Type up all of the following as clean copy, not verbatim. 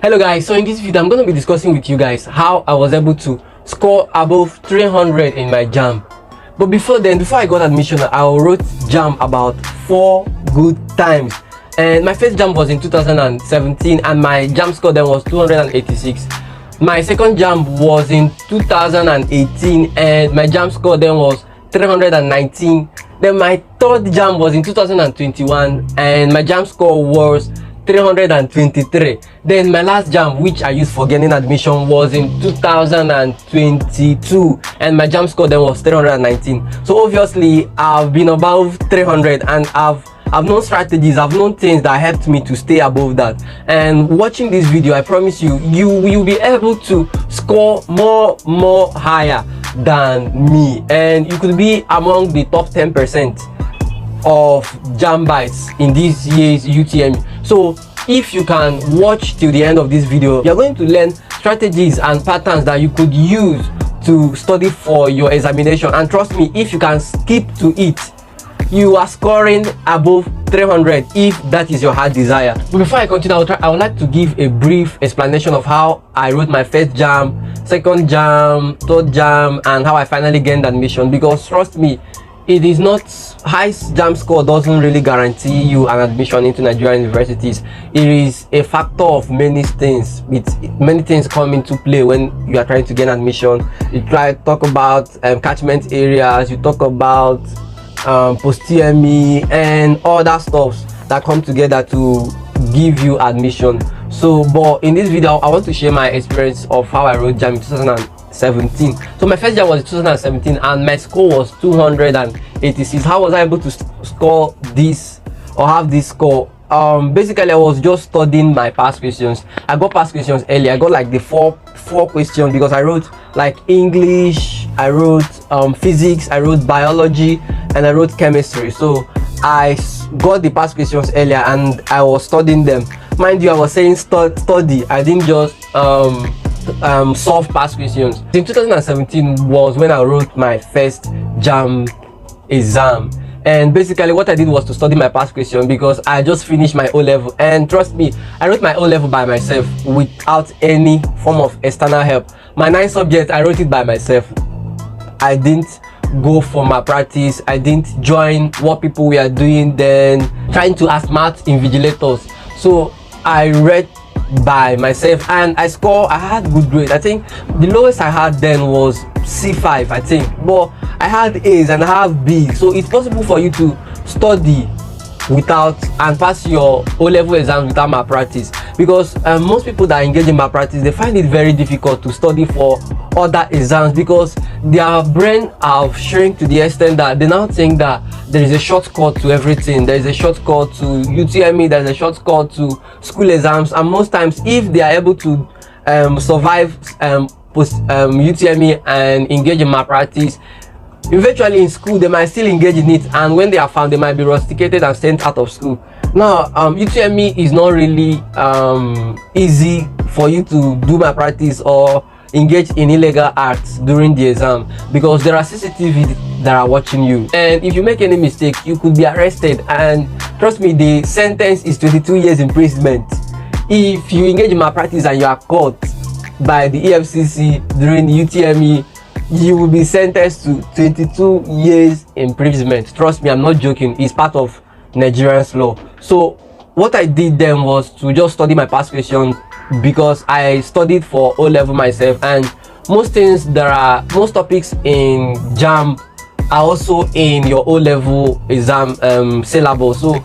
Hello guys, so in this video I'm going to be discussing with you guys how I was able to score above 300 in my Jamb. But before I got admission, I wrote Jamb about 4 good times, and my first Jamb was in 2017 and my Jamb score then was 286. My second Jamb was in 2018 and my Jamb score then was 319. Then my third Jamb was in 2021 and my Jamb score was 323. Then my last Jamb, which I used for getting admission, was in 2022 and my Jamb score then was 319. So obviously I've been above 300 and I've known strategies, I've known things that helped me to stay above that. And watching this video, I promise you, you will be able to score more higher than me, and you could be among the top 10% of Jambites in this year's UTME. So if you can watch till the end of this video, you're going to learn strategies and patterns that you could use to study for your examination. And trust me, if you can skip to it, you are scoring above 300 if that is your heart desire. But before I continue, I would like to give a brief explanation of how I wrote my first Jamb, second Jamb, third Jamb, and how I finally gained admission. Because trust me, it is not, high Jamb score doesn't really guarantee you an admission into Nigerian universities. It is a factor of many things. Many things come into play when you are trying to gain admission. You talk about catchment areas, you talk about post-UTME and all that stuff that come together to give you admission. So but in this video I want to share my experience of how I wrote Jamb in 2017. So my first Jamb was in 2017 and my score was 286. How was I able to score this or have this score? Basically I was just studying my past questions. I got past questions early. I got like the four questions because I wrote like English, I wrote physics, I wrote biology, and I wrote chemistry. So I got the past questions earlier and I was studying them. Mind you, I was saying study, I didn't just solve past questions. In 2017 was when I wrote my first Jamb exam, and basically what I did was to study my past question because I just finished my O-level. And trust me, I wrote my O-level by myself without any form of external help. My 9 subjects, I wrote it by myself. I didn't go for malpractice, I didn't join what people were doing then, trying to outsmart invigilators. So I read by myself and I had good grades. I think the lowest I had then was C5, I think, but I had A's and I have B's. So it's possible for you to study without and pass your O-level exams without malpractice, because most people that engage in malpractice, they find it very difficult to study for other exams because their brain have shrink to the extent that they now think that there is a shortcut to everything. There is a shortcut to UTME, there is a shortcut to school exams, and most times if they are able to survive post UTME and engage in malpractice, eventually in school they might still engage in it, and when they are found they might be rusticated and sent out of school. Now UTME is not really easy for you to do malpractice or engage in illegal acts during the exam because there are CCTV that are watching you, and if you make any mistake you could be arrested. And trust me, the sentence is 22 years imprisonment. If you engage in malpractice and you are caught by the EFCC during the UTME, you will be sentenced to 22 years imprisonment. Trust me, I'm not joking. It's part of Nigerian's law. So what I did then was to just study my past questions because I studied for O-level myself, and most topics in Jamb are also in your O-level exam syllabus. So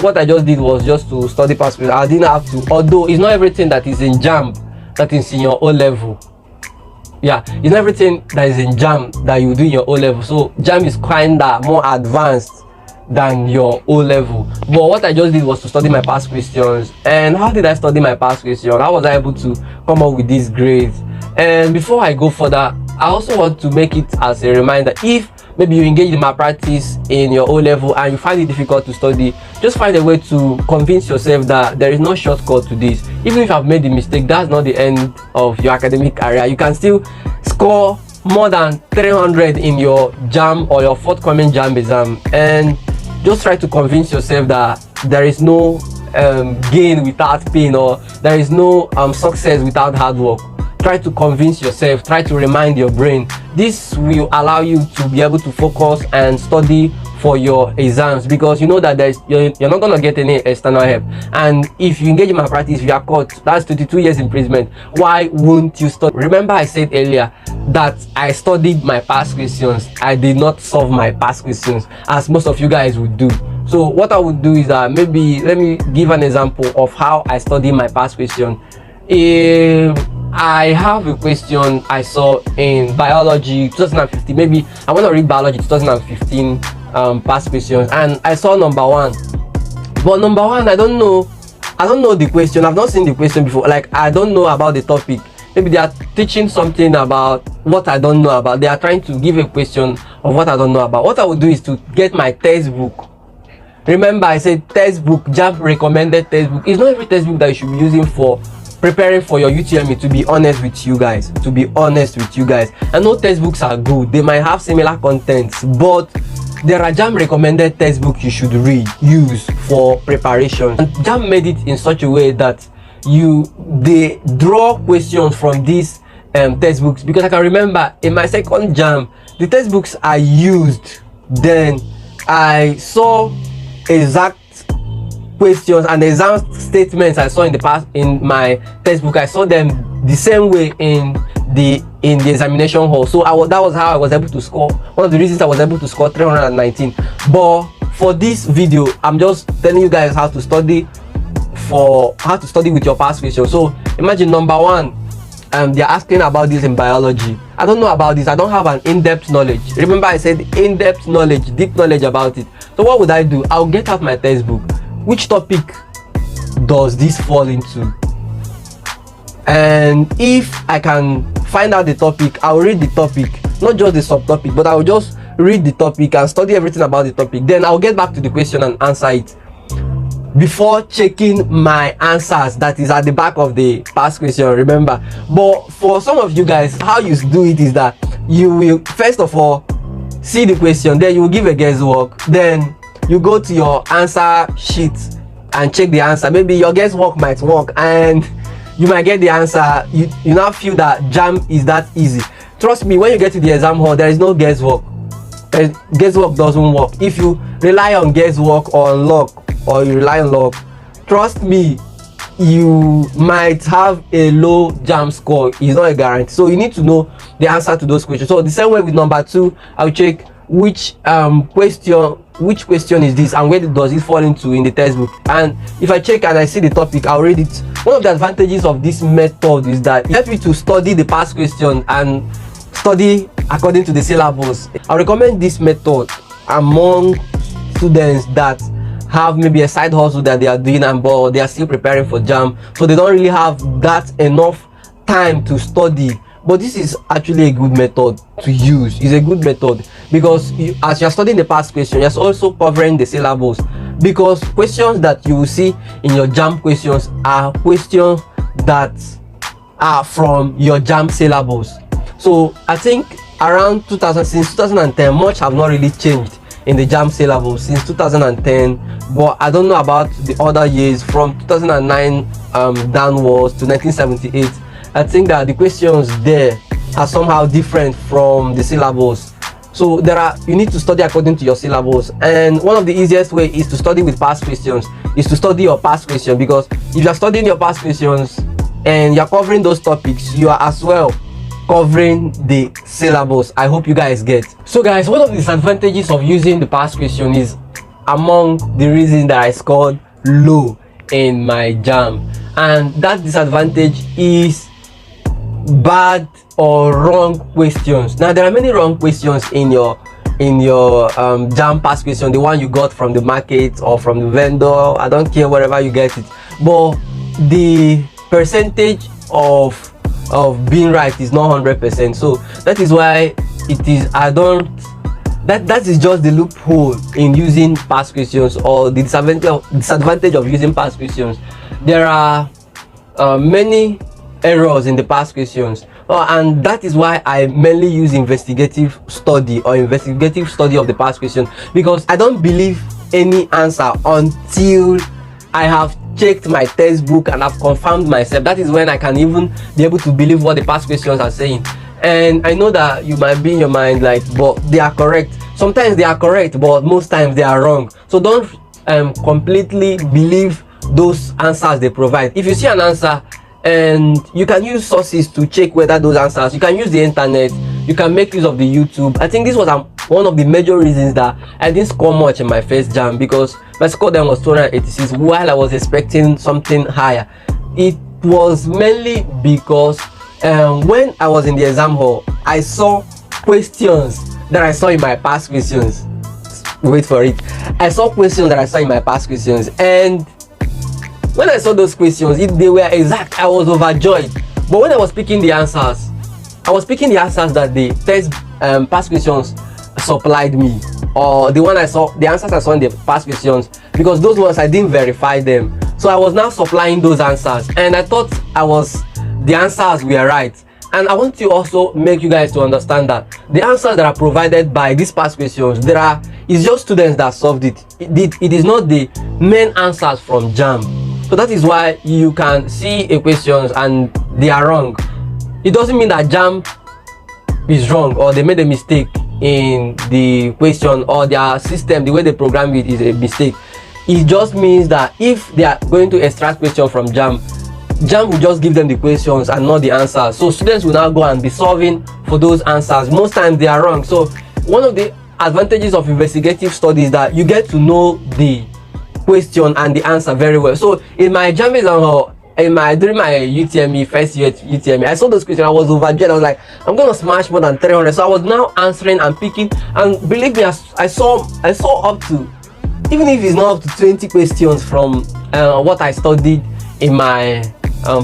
what I just did was just to study past questions. I didn't have to, although it's not everything that is in Jamb that is in your O-level. Yeah, it's not everything that is in Jamb that you do in your O-level. So Jamb is kinda more advanced than your O-level. But what I just did was to study my past questions. And how did I study my past questions? How was I able to come up with these grades? And before I go further, I also want to make it as a reminder, if maybe you engage in malpractice in your O-level and you find it difficult to study, just find a way to convince yourself that there is no shortcut to this. Even if I've made a mistake, that's not the end of your academic career. You can still score more than 300 in your Jamb or your forthcoming Jamb exam, and just try to convince yourself that there is no gain without pain, or there is no success without hard work. Try to convince yourself, try to remind your brain. This will allow you to be able to focus and study for your exams, because you know that you're not going to get any external help. And if you engage in malpractice, you are caught, that's 22 years imprisonment. Why won't you study? Remember I said earlier that I studied my past questions. I did not solve my past questions as most of you guys would do. So what I would do is that maybe let me give an example of how I studied my past question. I have a question I saw in biology 2015. Maybe I want to read biology 2015 past questions, and I saw number 1. But number 1, I don't know the question. I've not seen the question before. Like, I don't know about the topic. Maybe they are teaching something about what I don't know about. They are trying to give a question of what I don't know about. What I would do is to get my textbook. Remember I said textbook, Jamb recommended textbook. It's not every textbook that you should be using for preparing for your UTME, to be honest with you guys. I know textbooks are good, they might have similar contents, but there are Jamb recommended textbooks you should use for preparation. And Jamb made it in such a way that they draw questions from these textbooks, because I can remember in my second Jamb, the textbooks I used, then I saw exact questions and exam statements I saw in the past in my textbook. I saw them the same way in the examination hall. So that was how I was able to score. One of the reasons I was able to score 319. But for this video, I'm just telling you guys how to study with your past questions. So imagine number 1, they're asking about this in biology. I don't know about this. I don't have an in-depth knowledge. Remember I said in-depth knowledge, deep knowledge about it. So what would I do? I'll get out my textbook. Which topic does this fall into? And if I can find out the topic, I'll read the topic, not just the subtopic, but I'll just read the topic and study everything about the topic. Then I'll get back to the question and answer it before checking my answers that is at the back of the past question, remember. But for some of you guys, how you do it is that you will first of all see the question, then you will give a guesswork, then you go to your answer sheet and check the answer. Maybe your guesswork might work and you might get the answer. You now feel that Jamb is that easy. Trust me, when you get to the exam hall, there is no guesswork. Guesswork doesn't work. If you rely on guesswork or luck, or you rely on luck, trust me, you might have a low Jamb score. It's not a guarantee. So you need to know the answer to those questions. So the same way with number 2, I'll check which question is this and where does it fall into in the textbook. And if I check and I see the topic, I'll read it. One of the advantages of this method is that it helps you to study the past question and study according to the syllabus. I recommend this method among students that have maybe a side hustle that they are doing but they are still preparing for Jamb, so they don't really have that enough time to study. But this is actually a good method to use. It's a good method because as you're studying the past question, you're also covering the syllabus, because questions that you will see in your Jamb questions are questions that are from your Jamb syllabus. So I think around since 2010, much have not really changed in the Jamb syllabus since 2010, but I don't know about the other years from 2009 downwards to 1978. I think that the questions there are somehow different from the syllabus. So you need to study according to your syllabus, and one of the easiest way is to study with past questions, is to study your past question, because if you're studying your past questions and you're covering those topics, you are as well covering the syllabus. I hope you guys get. So guys, one of the disadvantages of using the past question is among the reasons that I scored low in my Jamb, and that disadvantage is bad or wrong questions. Now there are many wrong questions in your Jamb past question, the one you got from the market or from the vendor, I don't care, wherever you get it, but the percentage of being right is not 100%. So that is why it is that is just the loophole in using past questions, or the disadvantage of using past questions. There are many errors in the past questions, and that is why I mainly use investigative study of the past question, because I don't believe any answer until I have checked my textbook and I've confirmed myself. That is when I can even be able to believe what the past questions are saying. And I know that you might be in your mind like, but they are correct. Sometimes they are correct, but most times they are wrong. So don't completely believe those answers they provide. If you see an answer, and you can use sources to check whether those answers, you can use the internet, you can make use of the YouTube. I think this was one of the major reasons that I didn't score much in my first JAMB, because my score then was 286 while I was expecting something higher. It was mainly because when I was in the exam hall, I saw questions that I saw in my past questions. Wait for it. I saw questions that I saw in my past questions, and when I saw those questions, they were exact. I was overjoyed. But when I was picking the answers, I was picking the answers that the past questions supplied me, or the answers I saw in the past questions, because those ones I didn't verify them. So I was now supplying those answers, and I thought the answers were right. And I want to also make you guys to understand that the answers that are provided by these past questions, it's just students that solved it. It is not the main answers from JAMB. So that is why you can see a questions and they are wrong. It doesn't mean that JAMB is wrong or they made a mistake in the question, or their system, the way they program it, is a mistake. It just means that if they are going to extract questions from JAMB will just give them the questions and not the answers. So students will now go and be solving for those answers. Most times they are wrong. So one of the advantages of investigative studies is that you get to know the question and the answer very well. So in my JAMB exam, during my UTME, first year UTME, I saw those questions. I was overjoyed. I was like, I'm gonna smash more than 300. So I was now answering and picking, and believe me, I saw up to, even if it's not up to 20 questions from what I studied in my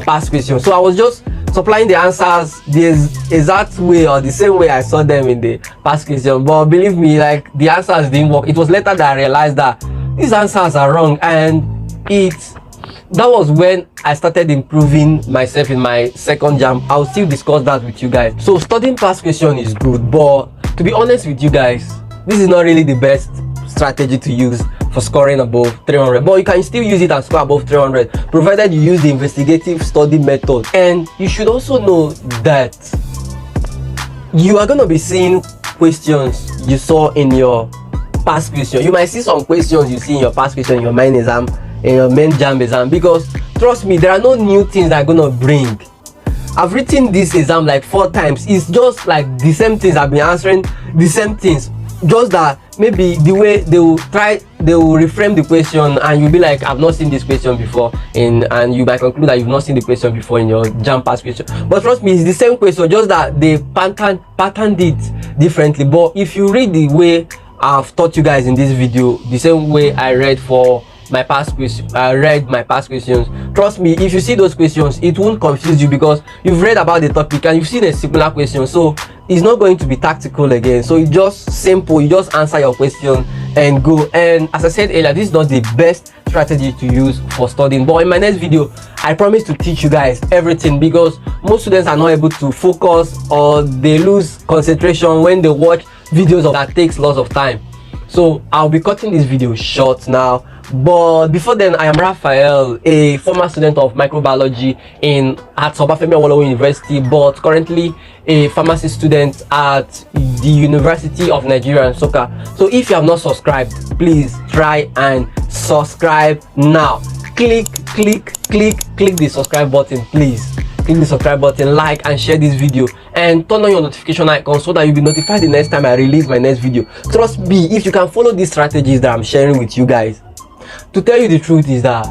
past questions. So I was just supplying the answers the exact way or the same way I saw them in the past question. But believe me, like, the answers didn't work. It was later that I realized that these answers are wrong, and that was when I started improving myself in my second JAMB. I'll still discuss that with you guys. So studying past question is good, but to be honest with you guys, this is not really the best strategy to use for scoring above 300, but you can still use it and score above 300 provided you use the investigative study method. And you should also know that you are going to be seeing questions you saw in your past question. You might see some questions you see in your past question in your main exam, in your main JAMB exam, because trust me, there are no new things that are gonna bring. I've written this exam like 4 times. It's just like the same things. I've been answering the same things, just that maybe the way they will reframe the question, and you'll be like, I've not seen this question before, and you might conclude that you've not seen the question before in your JAMB past question. But trust me, it's the same question, just that they patterned it differently. But if you read the way I've taught you guys in this video, the same way I read for my past questions, trust me, if you see those questions, it won't confuse you, because you've read about the topic and you've seen a similar question. So it's not going to be tactical again. So it's just simple. You just answer your question and go. And as I said earlier, this is not the best strategy to use for studying, but in my next video I promise to teach you guys everything, because most students are not able to focus, or they lose concentration when they watch videos that takes lots of time. So I'll be cutting this video short now. But before then, I am Raphael, a former student of microbiology at Obafemi Awolowo University, but currently a pharmacy student at the University of Nigeria, Nsukka. So if you have not subscribed, please try and subscribe now. Click the subscribe button, please. Click the subscribe button, like and share this video, and turn on your notification icon so that you'll be notified the next time I release my next video. Trust me, if you can follow these strategies that I'm sharing with you guys, to tell you the truth is that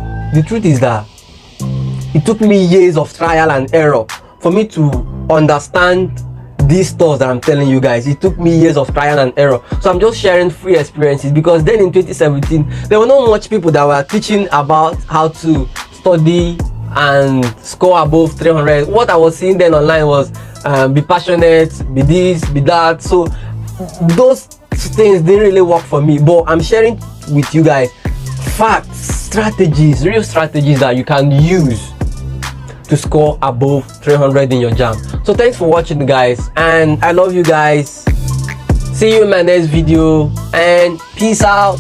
it took me years of trial and error for me to understand these stuff that I'm telling you guys. It took me years of trial and error. So I'm just sharing free experiences, because then in 2017 there were not much people that were teaching about how to study and score above 300. What I was seeing then online was be passionate, be this, be that. So those things didn't really work for me, but I'm sharing with you guys facts, strategies, real strategies that you can use to score above 300 in your JAMB. So thanks for watching, guys, and I love you guys. See you in my next video, and peace out.